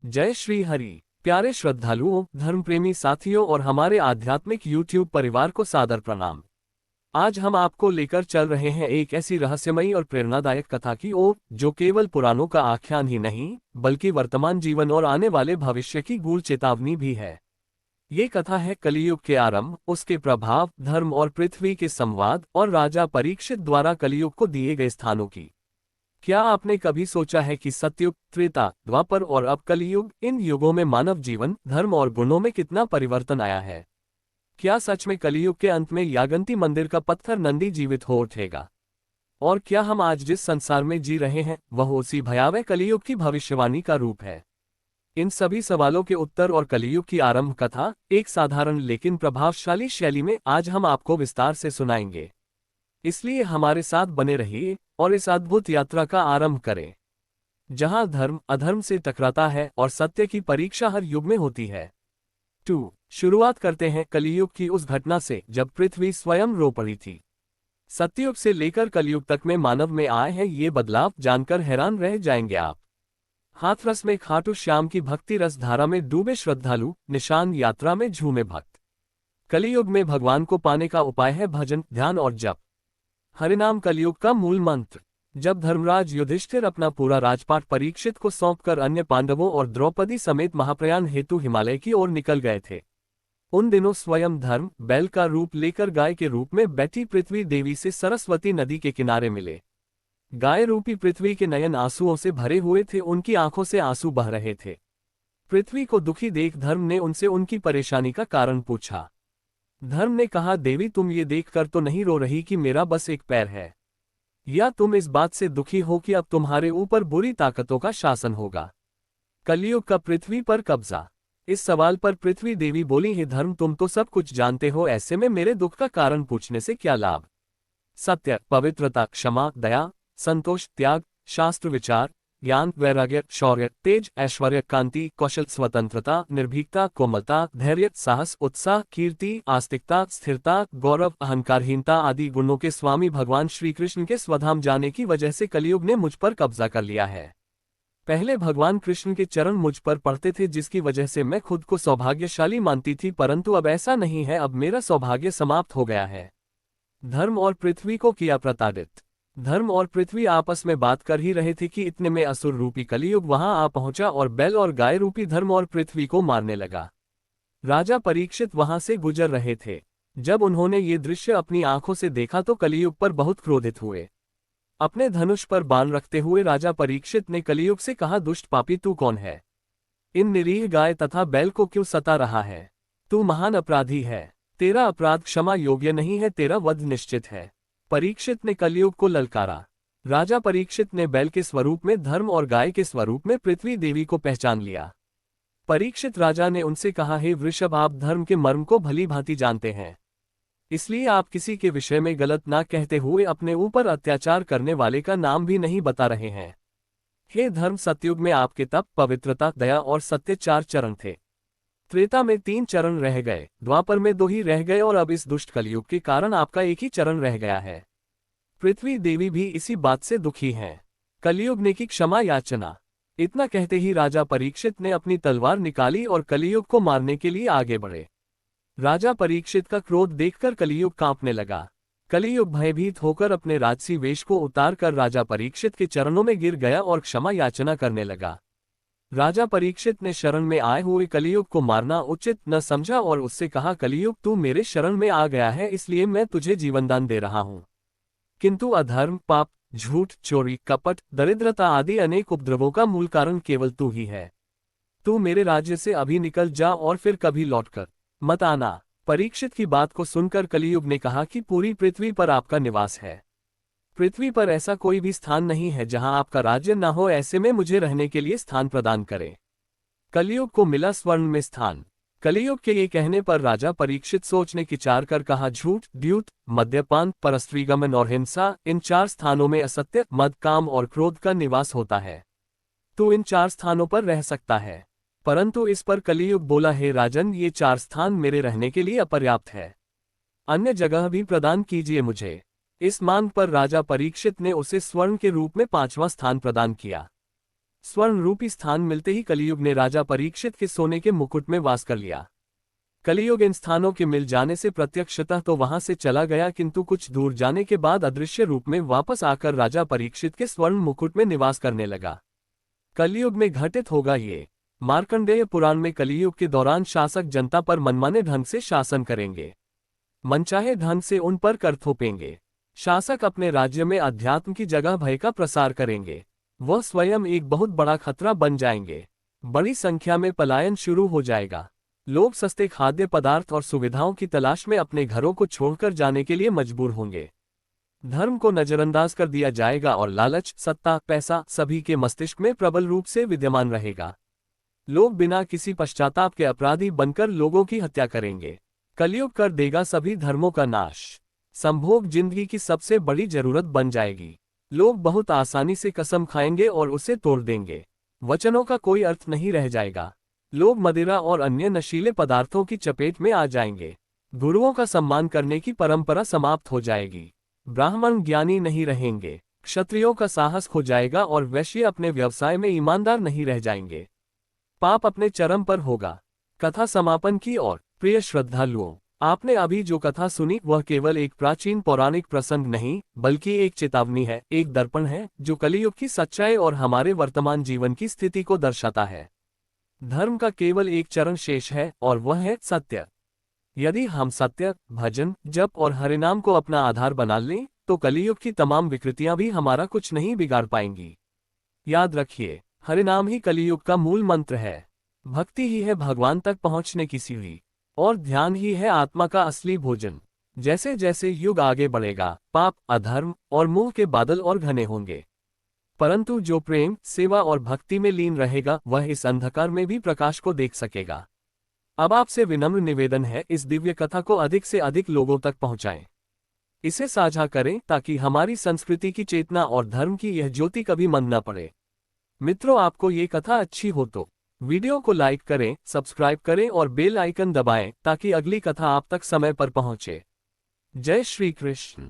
जय श्री हरि। प्यारे श्रद्धालुओं, धर्मप्रेमी साथियों और हमारे आध्यात्मिक YouTube परिवार को सादर प्रणाम। आज हम आपको लेकर चल रहे हैं एक ऐसी रहस्यमयी और प्रेरणादायक कथा की ओर जो केवल पुराणों का आख्यान ही नहीं बल्कि वर्तमान जीवन और आने वाले भविष्य की गूढ़ चेतावनी भी है। ये कथा है कलियुग के आरंभ, उसके प्रभाव, धर्म और पृथ्वी के संवाद और राजा परीक्षित द्वारा कलियुग को दिए गए स्थानों की। क्या आपने कभी सोचा है कि सतयुग, त्रेता, द्वापर और अब कलियुग, इन युगों में मानव जीवन, धर्म और गुणों में कितना परिवर्तन आया है? क्या सच में कलियुग के अंत में यागंती मंदिर का पत्थर नंदी जीवित हो उठेगा? और क्या हम आज जिस संसार में जी रहे हैं वह उसी भयावह कलियुग की भविष्यवाणी का रूप है? इन सभी सवालों के उत्तर और कलियुग की आरंभ कथा एक साधारण लेकिन प्रभावशाली शैली में आज हम आपको विस्तार से सुनाएंगे। इसलिए हमारे साथ बने रहिए और इस अद्भुत यात्रा का आरंभ करें, जहां धर्म अधर्म से टकराता है और सत्य की परीक्षा हर युग में होती है। 2. शुरुआत करते हैं कलियुग की उस घटना से जब पृथ्वी स्वयं रो पड़ी थी। सत्ययुग से लेकर कलियुग तक में मानव में आए हैं ये बदलाव जानकर हैरान रह जाएंगे आप। हाथरस में खाटू श्याम की भक्ति रस धारा में डूबे श्रद्धालु, निशान यात्रा में झूमे भक्त। कलियुग में भगवान को पाने का उपाय है भजन, ध्यान और जप। हरिनाम कलियुग का मूल मंत्र। जब धर्मराज युधिष्ठिर अपना पूरा राजपाट परीक्षित को सौंपकर अन्य पांडवों और द्रौपदी समेत महाप्रयाण हेतु हिमालय की ओर निकल गए थे, उन दिनों स्वयं धर्म बैल का रूप लेकर गाय के रूप में बैठी पृथ्वी देवी से सरस्वती नदी के किनारे मिले। गाय रूपी पृथ्वी के नयन आंसुओं से भरे हुए थे, उनकी आंखों से आंसू बह रहे थे। पृथ्वी को दुखी देख धर्म ने उनसे उनकी परेशानी का कारण पूछा। धर्म ने कहा, देवी तुम ये देखकर तो नहीं रो रही कि मेरा बस एक पैर है, या तुम इस बात से दुखी हो कि अब तुम्हारे ऊपर बुरी ताकतों का शासन होगा, कलियुग का पृथ्वी पर कब्जा? इस सवाल पर पृथ्वी देवी बोली, हे धर्म तुम तो सब कुछ जानते हो, ऐसे में मेरे दुख का कारण पूछने से क्या लाभ? सत्य, पवित्रता, क्षमा, दया, संतोष, त्याग, शास्त्र विचार, ज्ञान, वैराग्य, शौर्य, तेज, ऐश्वर्य, कांति, कौशल, स्वतंत्रता, निर्भीकता, कोमलता, धैर्य, साहस, उत्साह, कीर्ति, आस्तिकता, स्थिरता, गौरव, अहंकारहीनता आदि गुणों के स्वामी भगवान श्री कृष्ण के स्वधाम जाने की वजह से कलियुग ने मुझ पर कब्जा कर लिया है। पहले भगवान कृष्ण के चरण मुझ पर पड़ते थे, जिसकी वजह से मैं खुद को सौभाग्यशाली मानती थी, परंतु अब ऐसा नहीं है, अब मेरा सौभाग्य समाप्त हो गया है। धर्म और पृथ्वी को किया प्रताड़ित। धर्म और पृथ्वी आपस में बात कर ही रहे थे कि इतने में असुर रूपी कलियुग वहां आ पहुंचा और बैल और गाय रूपी धर्म और पृथ्वी को मारने लगा। राजा परीक्षित वहां से गुजर रहे थे। जब उन्होंने ये दृश्य अपनी आंखों से देखा तो कलियुग पर बहुत क्रोधित हुए। अपने धनुष पर बाण रखते हुए राजा परीक्षित ने कलियुग से कहा, दुष्ट पापी तू कौन है? इन निरीह गाय तथा बैल को क्यों सता रहा है? तू महान अपराधी है, तेरा अपराध क्षमा योग्य नहीं है, तेरा वध निश्चित है। परीक्षित ने कलियुग को ललकारा। राजा परीक्षित ने बैल के स्वरूप में धर्म और गाय के स्वरूप में पृथ्वी देवी को पहचान लिया। परीक्षित राजा ने उनसे कहा, हे वृषभ, आप धर्म के मर्म को भली भांति जानते हैं, इसलिए आप किसी के विषय में गलत ना कहते हुए अपने ऊपर अत्याचार करने वाले का नाम भी नहीं बता रहे हैं। हे धर्म, सतयुग में आपके तप, पवित्रता, दया और सत्य 4 चरण थे। त्रेता में 3 चरण रह गए, द्वापर में 2 ही रह गए और अब इस दुष्ट कलियुग के कारण आपका एक ही चरण रह गया है। पृथ्वी देवी भी इसी बात से दुखी हैं। कलियुग ने की क्षमा याचना। इतना कहते ही राजा परीक्षित ने अपनी तलवार निकाली और कलियुग को मारने के लिए आगे बढ़े। राजा परीक्षित का क्रोध देखकर कलियुग कांपने लगा। कलियुग भयभीत होकर अपने राजसी वेश को उतार कर राजा परीक्षित के चरणों में गिर गया और क्षमा याचना करने लगा। राजा परीक्षित ने शरण में आए हुए कलियुग को मारना उचित न समझा और उससे कहा, कलियुग तू मेरे शरण में आ गया है, इसलिए मैं तुझे जीवनदान दे रहा हूं, किंतु अधर्म, पाप, झूठ, चोरी, कपट, दरिद्रता आदि अनेक उपद्रवों का मूल कारण केवल तू ही है। तू मेरे राज्य से अभी निकल जा और फिर कभी लौटकर मत आना। परीक्षित की बात को सुनकर कलियुग ने कहा कि पूरी पृथ्वी पर आपका निवास है। पृथ्वी पर ऐसा कोई भी स्थान नहीं है जहां आपका राज्य न हो, ऐसे में मुझे रहने के लिए स्थान प्रदान करें। कलियुग को मिला स्वर्ण में स्थान। कलियुग के ये कहने पर राजा परीक्षित सोचने की विचार कर कहा, झूठ, द्यूत, मद्यपान, परस्त्रीगमन और हिंसा, इन 4 स्थानों में असत्य, मद, काम और क्रोध का निवास होता है। तू इन 4 स्थानों पर रह सकता है। परंतु इस पर कलियुग बोला, हे राजन, ये 4 स्थान मेरे रहने के लिए अपर्याप्त है, अन्य जगह भी प्रदान कीजिए मुझे। इस मांग पर राजा परीक्षित ने उसे स्वर्ण के रूप में 5वां स्थान प्रदान किया। स्वर्ण रूपी स्थान मिलते ही कलियुग ने राजा परीक्षित के सोने के मुकुट में वास कर लिया। कलियुग इन स्थानों के मिल जाने से प्रत्यक्षतः तो वहां से चला गया, किंतु कुछ दूर जाने के बाद अदृश्य रूप में वापस आकर राजा परीक्षित के स्वर्ण मुकुट में निवास करने लगा। कलियुग में घटित होगा ये। मार्कंडेय पुराण में कलियुग के दौरान शासक जनता पर मनमाने ढंग से शासन करेंगे, मनचाहे ढंग से उन पर कर थोपेंगे। शासक अपने राज्य में अध्यात्म की जगह भय का प्रसार करेंगे। वह स्वयं एक बहुत बड़ा खतरा बन जाएंगे। बड़ी संख्या में पलायन शुरू हो जाएगा। लोग सस्ते खाद्य पदार्थ और सुविधाओं की तलाश में अपने घरों को छोड़कर जाने के लिए मजबूर होंगे। धर्म को नजरअंदाज कर दिया जाएगा और लालच, सत्ता, पैसा सभी के मस्तिष्क में प्रबल रूप से विद्यमान रहेगा। लोग बिना किसी पश्चाताप के अपराधी बनकर लोगों की हत्या करेंगे। कलयुग कर देगा सभी धर्मों का नाश। संभोग जिंदगी की सबसे बड़ी जरूरत बन जाएगी। लोग बहुत आसानी से कसम खाएंगे और उसे तोड़ देंगे। वचनों का कोई अर्थ नहीं रह जाएगा। लोग मदिरा और अन्य नशीले पदार्थों की चपेट में आ जाएंगे। गुरुओं का सम्मान करने की परंपरा समाप्त हो जाएगी। ब्राह्मण ज्ञानी नहीं रहेंगे। क्षत्रियों का साहस खो जाएगा और वैश्य अपने व्यवसाय में ईमानदार नहीं रह जाएंगे। पाप अपने चरम पर होगा। कथा समापन की ओर। प्रिय श्रद्धालुओं, आपने अभी जो कथा सुनी वह केवल एक प्राचीन पौराणिक प्रसंग नहीं, बल्कि एक चेतावनी है, एक दर्पण है जो कलियुग की सच्चाई और हमारे वर्तमान जीवन की स्थिति को दर्शाता है। धर्म का केवल एक चरण शेष है और वह है सत्य। यदि हम सत्य, भजन, जप और हरिनाम को अपना आधार बना लें तो कलियुग की तमाम विकृतियां भी हमारा कुछ नहीं बिगाड़ पाएंगी। याद रखिए, हरिनाम ही कलियुग का मूल मंत्र है। भक्ति ही है भगवान तक पहुंचने की सीढ़ी और ध्यान ही है आत्मा का असली भोजन। जैसे जैसे युग आगे बढ़ेगा, पाप, अधर्म और मोह के बादल और घने होंगे, परंतु जो प्रेम, सेवा और भक्ति में लीन रहेगा वह इस अंधकार में भी प्रकाश को देख सकेगा। अब आपसे विनम्र निवेदन है, इस दिव्य कथा को अधिक से अधिक लोगों तक पहुंचाएं। इसे साझा करें ताकि हमारी संस्कृति की चेतना और धर्म की यह ज्योति कभी मंद न पड़े। मित्रों, आपको ये कथा अच्छी हो तो वीडियो को लाइक करें, सब्सक्राइब करें और बेल आइकन दबाएं ताकि अगली कथा आप तक समय पर पहुंचे। जय श्री कृष्ण।